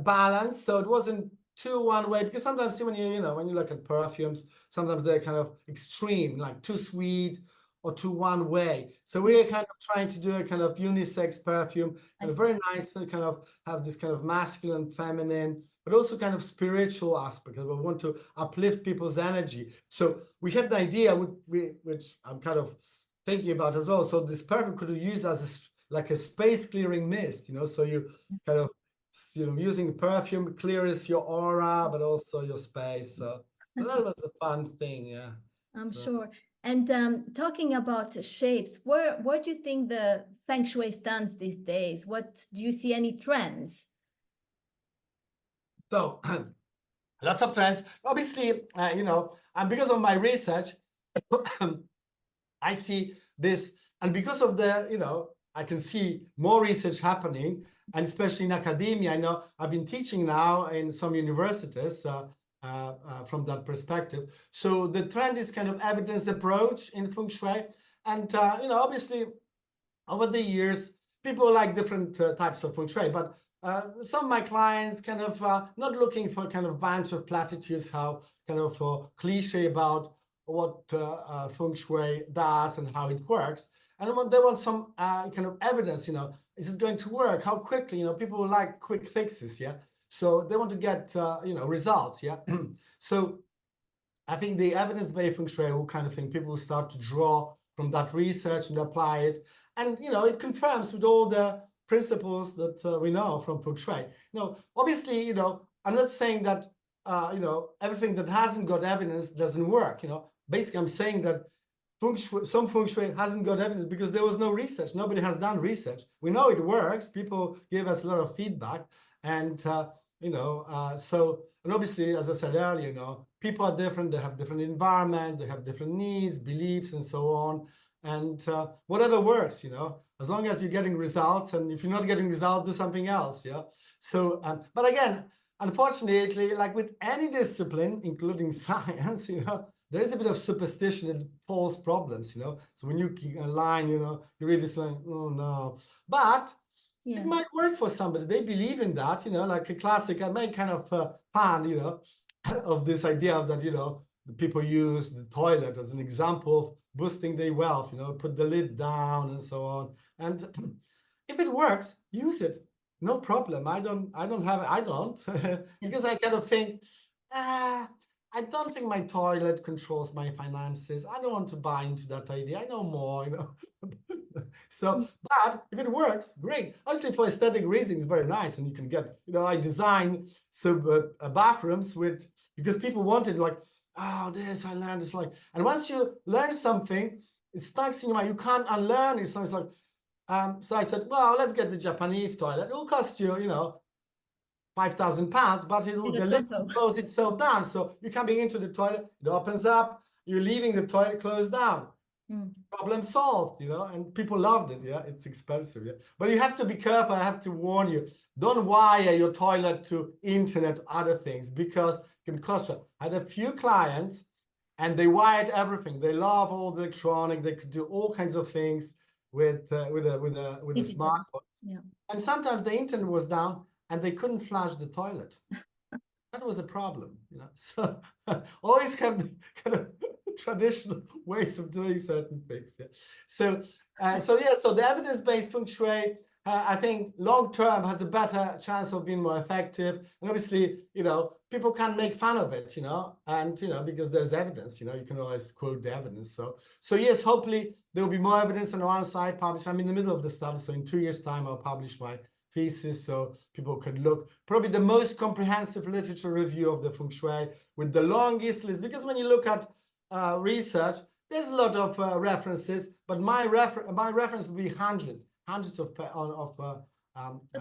balance. So it wasn't too one way, because sometimes when you look at perfumes, sometimes they're kind of extreme, like too sweet or too one way. So we're kind of trying to do a kind of unisex perfume, and very nice to kind of have this kind of masculine, feminine, but also kind of spiritual aspect, because we want to uplift people's energy. So we had an idea, which I'm kind of thinking about as well. So this perfume could be used as like a space clearing mist, so you kind of, using perfume clears your aura, but also your space. So that was a fun thing, yeah. I'm So, sure. And talking about shapes, where do you think the Feng Shui stands these days? What do you see any trends? so lots of trends. Obviously, and because of my research, I see this, and because of the, I can see more research happening, and especially in academia. I know I've been teaching now in some universities from that perspective. So the trend is kind of evidence approach in Feng Shui. And, obviously, over the years, people like different types of Feng Shui, but some of my clients kind of not looking for kind of bunch of platitudes, how kind of cliche about what Feng Shui does and how it works. And they want some kind of evidence, is it going to work? How quickly? People like quick fixes, yeah? So they want to get, results, yeah? So I think the evidence-based Feng Shui will kind of thing, people will start to draw from that research and apply it. And, it confirms with all the principles that we know from Feng Shui. Obviously, I'm not saying that, everything that hasn't got evidence doesn't work, Basically, I'm saying that some Feng Shui hasn't got evidence because there was no research. Nobody has done research. We know it works. People give us a lot of feedback. And, and obviously, as I said earlier, people are different. They have different environments. They have different needs, beliefs, and so on. And whatever works, as long as you're getting results. And if you're not getting results, do something else, yeah? So, but again, unfortunately, like with any discipline, including science, there is a bit of superstition and false problems, So when you align, you're really saying, oh no. But it might work for somebody. They believe in that, like a classic. I make kind of fun, of this idea that, the people use the toilet as an example of boosting their wealth, put the lid down and so on. And if it works, use it. No problem. I don't because I kind of think, I don't think my toilet controls my finances. I don't want to buy into that idea. I know more, So, but if it works, great. Obviously, for aesthetic reasons, very nice. And you can get, I design some bathrooms because people wanted like, oh, this, I learned this. Like, and once you learn something, it sticks in your mind. You can't unlearn it. So it's like, so I said, well, let's get the Japanese toilet. It will cost you, £5,000, but the lid will close itself down. So you're coming into the toilet, it opens up, you're leaving the toilet closed down. Problem solved, and people loved it, yeah? It's expensive, yeah? But you have to be careful. I have to warn you. Don't wire your toilet to internet, other things, because it can cost you. I had a few clients, and they wired everything. They love all the electronic. They could do all kinds of things with a smartphone. Yeah. And sometimes the internet was down, and they couldn't flush the toilet. That was a problem, So always have the kind of traditional ways of doing certain things. Yeah. So the evidence-based Feng Shui, I think long term has a better chance of being more effective. And obviously, people can't make fun of it, and because there's evidence, you can always quote the evidence. So yes, hopefully there will be more evidence on one side published. I'm in the middle of the study, so in 2 years' time I'll publish my thesis, so people could look. Probably the most comprehensive literature review of the Feng Shui with the longest list, because when you look at research, there's a lot of references, but my reference will be hundreds of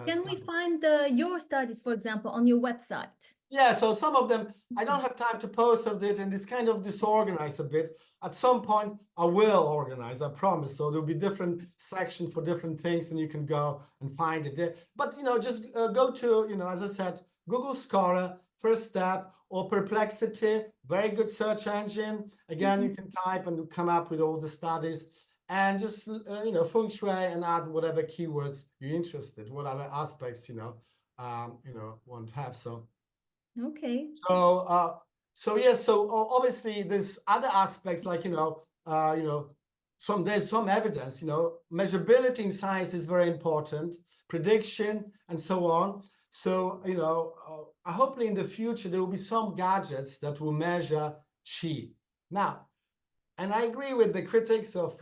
can we find your studies, for example, on your website? Yeah, so some of them I don't have time to post of it, and it's kind of disorganized a bit. At some point I will organize, I promise. So there'll be different sections for different things, and you can go and find it there. But just go to, as I said, Google Scholar, First Step, or Perplexity, very good search engine. Again, you can type and come up with all the studies, and just Feng Shui, and add whatever keywords you're interested, whatever aspects want to have. So okay. So obviously there's other aspects like there's some evidence, measurability in science is very important, prediction and so on. So hopefully in the future there will be some gadgets that will measure qi. Now, And I agree with the critics of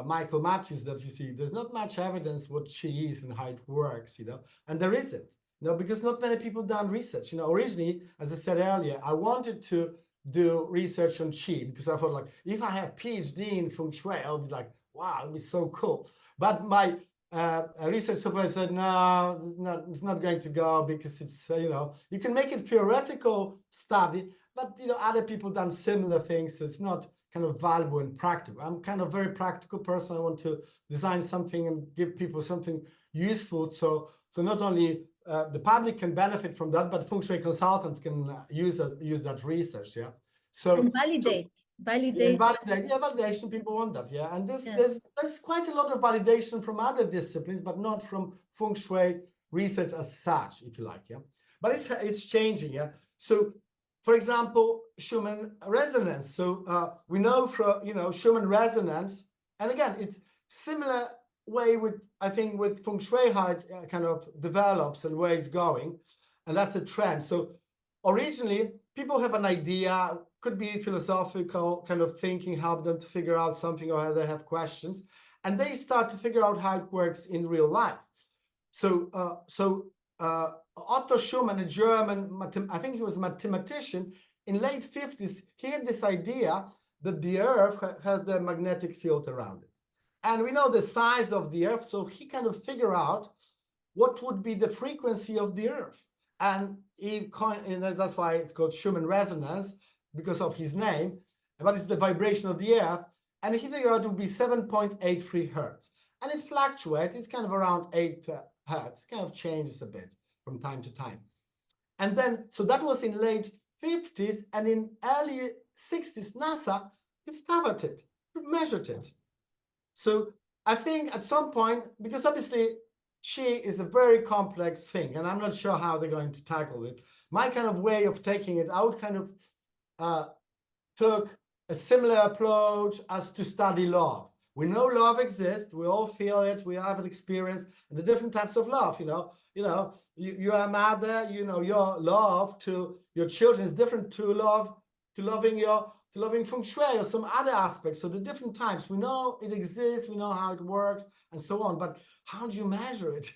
Michael Matthews that, you see, there's not much evidence what qi is and how it works, and there isn't, because not many people done research. Originally, as I said earlier, I wanted to do research on qi because I thought, like, if I have PhD in Feng Shui, I'll be like, wow, it'd be so cool. But my research supervisor said, no, it's not going to go because it's, you can make it theoretical study, but, other people done similar things. So it's not kind of valuable and practical. I'm kind of very practical person. I want to design something and give people something useful. So not only the public can benefit from that, but Feng Shui consultants can use that research. Yeah. So and validate. Yeah, validation. People want that. Yeah, and there's quite a lot of validation from other disciplines, but not from Feng Shui research as such, if you like. Yeah, but it's changing. Yeah. So, for example, Schumann resonance. So we know from Schumann resonance, and again, it's similar way with, I think, with Feng Shui how it kind of develops and where it's going, and that's a trend. So originally, people have an idea, could be philosophical kind of thinking, help them to figure out something, or they have questions, and they start to figure out how it works in real life. So Otto Schumann, a German, I think he was a mathematician, in late 50s, he had this idea that the Earth has a magnetic field around it. And we know the size of the Earth, so he kind of figured out what would be the frequency of the Earth. And that's why it's called Schumann resonance, because of his name, but it's the vibration of the Earth. And he figured out it would be 7.83 hertz. And it fluctuates, it's kind of around 8 hertz, kind of changes a bit from time to time. And then, so that was in late 50s, and in early 60s, NASA discovered it, measured it. So I think at some point, because obviously qi is a very complex thing, and I'm not sure how they're going to tackle it. My kind of way of taking it out kind of took a similar approach as to study love. We know love exists, we all feel it, we have an experience, and the different types of love, you're a mother, your love to your children is different to loving Feng Shui or some other aspects. So the different types, we know it exists, we know how it works, and so on. But how do you measure it?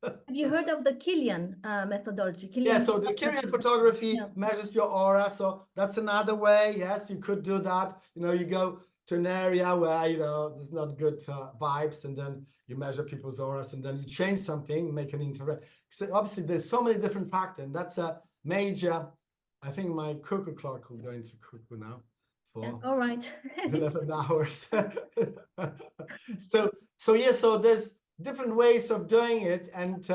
Have you heard of the Killian methodology? Yeah, so the Killian photography measures your aura. So that's another way. Yes, you could do that. You go to an area where, there's not good vibes, and then you measure people's auras, and then you change something, make an interact. So obviously, there's so many different factors, and that's a major. I think my cuckoo clock is going to cuckoo now for all right. 11 hours. So there's different ways of doing it, and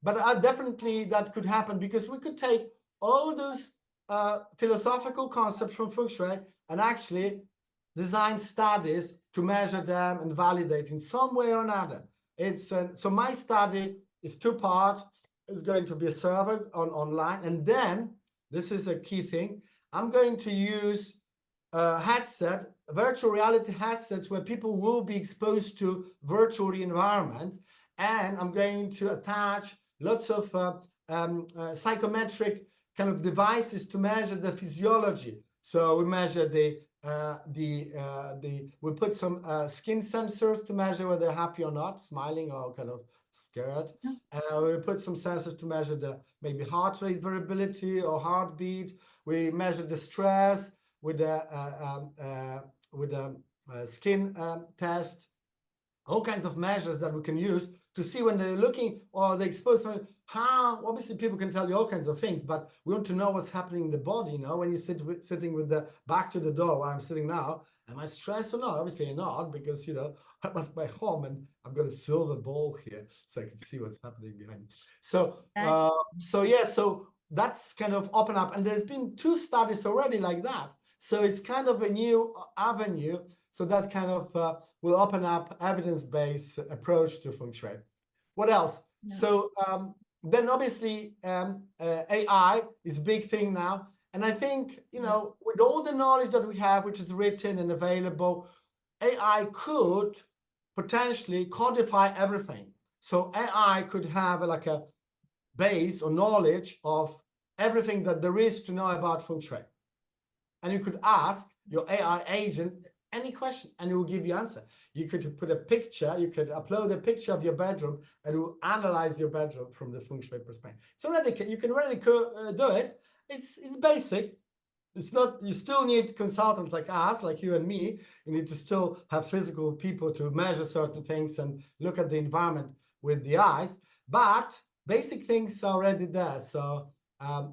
but definitely that could happen, because we could take all those philosophical concepts from Feng Shui and actually design studies to measure them and validate in some way or another. It's so my study is two-part. It's going to be a server online, and then this is a key thing. I'm going to use headset, virtual reality headsets, where people will be exposed to virtual environments, and I'm going to attach lots of psychometric kind of devices to measure the physiology. So we measure we put some skin sensors to measure whether they're happy or not, smiling or kind of scared. We put some sensors to measure the maybe heart rate variability or heartbeat. We measure the stress with a skin test, all kinds of measures that we can use to see when they're looking or they're exposed to how. Obviously, people can tell you all kinds of things, but we want to know what's happening in the body. When you sitting with the back to the door, where I'm sitting now, am I stressed or not? Obviously, I'm not, because I'm at my home and I've got a silver ball here, so I can see what's happening behind me. So that's kind of open up, and there's been 2 studies already like that. So it's kind of a new avenue. So that kind of will open up evidence-based approach to Feng Shui. What else? Yeah. So then obviously AI is a big thing now. And I think, with all the knowledge that we have, which is written and available, AI could potentially codify everything. So AI could have like a base or knowledge of everything that there is to know about Feng Shui. And you could ask, your AI agent any question and it will give you answer. You could put a picture, you could upload a picture of your bedroom and it will analyze your bedroom from the Feng Shui perspective. It's already, you can already do it. It's basic. It's not, you still need consultants like us, like you and me. You need to still have physical people to measure certain things and look at the environment with the eyes, but basic things are already there. So,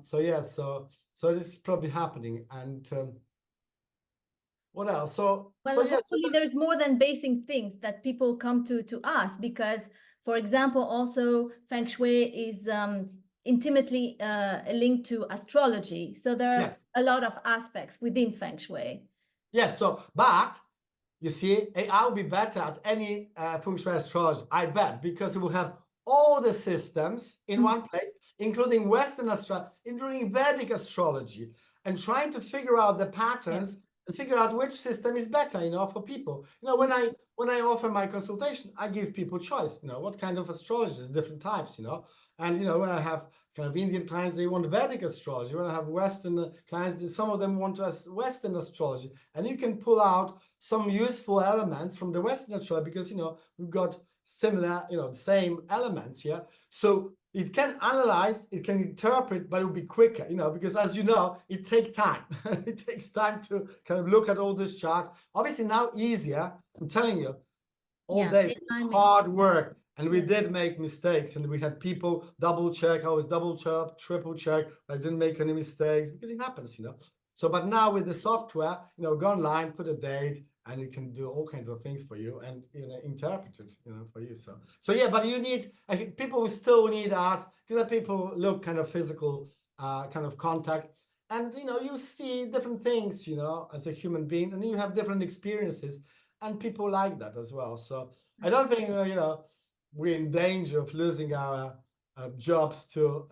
so this is probably happening. And what else? So hopefully there's more than basic things that people come to us, because, for example, also Feng Shui is intimately linked to astrology. So there are a lot of aspects within Feng Shui. Yes, so, but you see, AI will be better at any Feng Shui astrology, I bet, because it will have all the systems in one place, including Western astrology, including Vedic astrology, and trying to figure out the patterns and figure out which system is better, you know, for people. You know, when I offer my consultation, I give people choice, you know, what kind of astrology, different types, you know. And, you know, when I have kind of Indian clients, they want Vedic astrology. When I have Western clients, some of them want Western astrology. And you can pull out some useful elements from the Western astrology because, you know, we've got similar, you know, same elements, yeah? So it can analyze, it can interpret, but it'll be quicker, you know, because as you know, it takes time. It takes time to kind of look at all these charts. Obviously now easier, I'm telling you, all day, it's hard work. And we did make mistakes and we had people double check, always double check, triple check. I didn't make any mistakes because it happens, you know. So, but now with the software, you know, go online, put a date, and it can do all kinds of things for you and, you know, interpret it, you know, for you. So yeah, but you need, I think people will still need us because people look kind of physical, kind of contact. And, you know, you see different things, you know, as a human being, and you have different experiences, and people like that as well. So I don't think, you know, we're in danger of losing our jobs to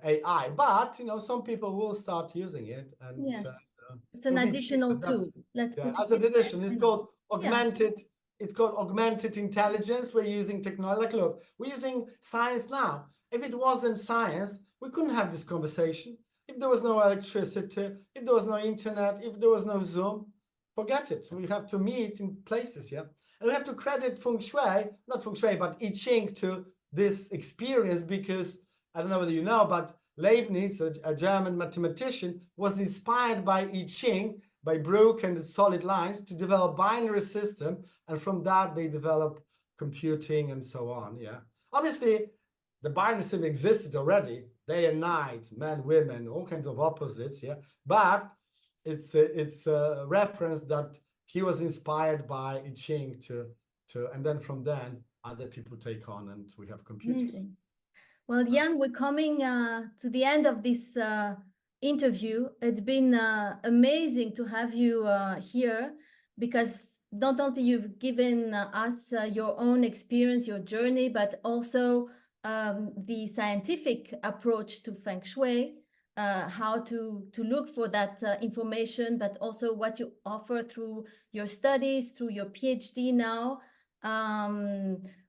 AI, but, you know, some people will start using it. And it's an additional tool. Let's put it as an addition. It's called augmented. It's called augmented intelligence. We're using technology. Like, look, we're using science now. If it wasn't science, we couldn't have this conversation. If there was no electricity, if there was no internet, if there was no Zoom, forget it. We have to meet in places, yeah? And we have to credit Feng Shui, not Feng Shui, but I Ching to this experience because, I don't know whether you know, but Leibniz, a German mathematician, was inspired by I Ching, by Brooke and its solid lines to develop binary system. And from that, they developed computing and so on, yeah? Obviously, the binary system existed already, day and night, men, women, all kinds of opposites, yeah? But it's a reference that he was inspired by I Ching and then from then other people take on and we have computers. Amazing. Well, Jan, we're coming to the end of this interview. It's been amazing to have you here because not only you've given us your own experience, your journey, but also the scientific approach to Feng Shui, how to look for that information, but also what you offer through your studies, through your PhD now.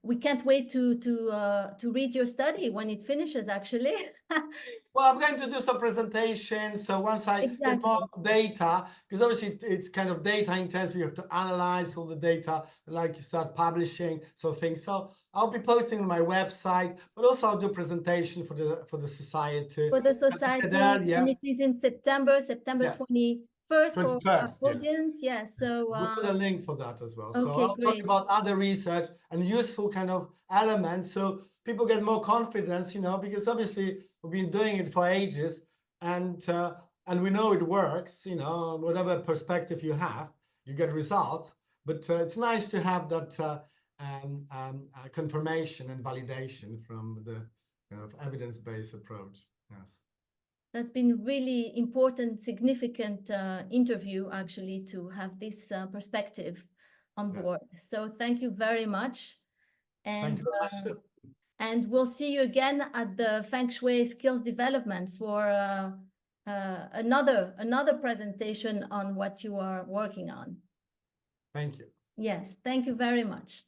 We can't wait to read your study when it finishes, actually. Well, I'm going to do some presentations. So once I get more data, because obviously it's kind of data intensive, you have to analyze all the data, like you start publishing some things. So I'll be posting on my website, but also I'll do presentation for the society. For the society, and it is in September 21st for our audience. Yes, so we'll put a link for that as well. Okay, so I'll great. talk about other research and useful kind of elements so people get more confidence, you know, because obviously we've been doing it for ages and we know it works, you know, whatever perspective you have, you get results. But it's nice to have that confirmation and validation from the kind of evidence-based approach. Yes. That's been really important, significant interview, actually, to have this perspective on board. So thank you very much. And, thank you very much too. And we'll see you again at the Feng Shui Skills Development for another presentation on what you are working on. Thank you. Yes, thank you very much.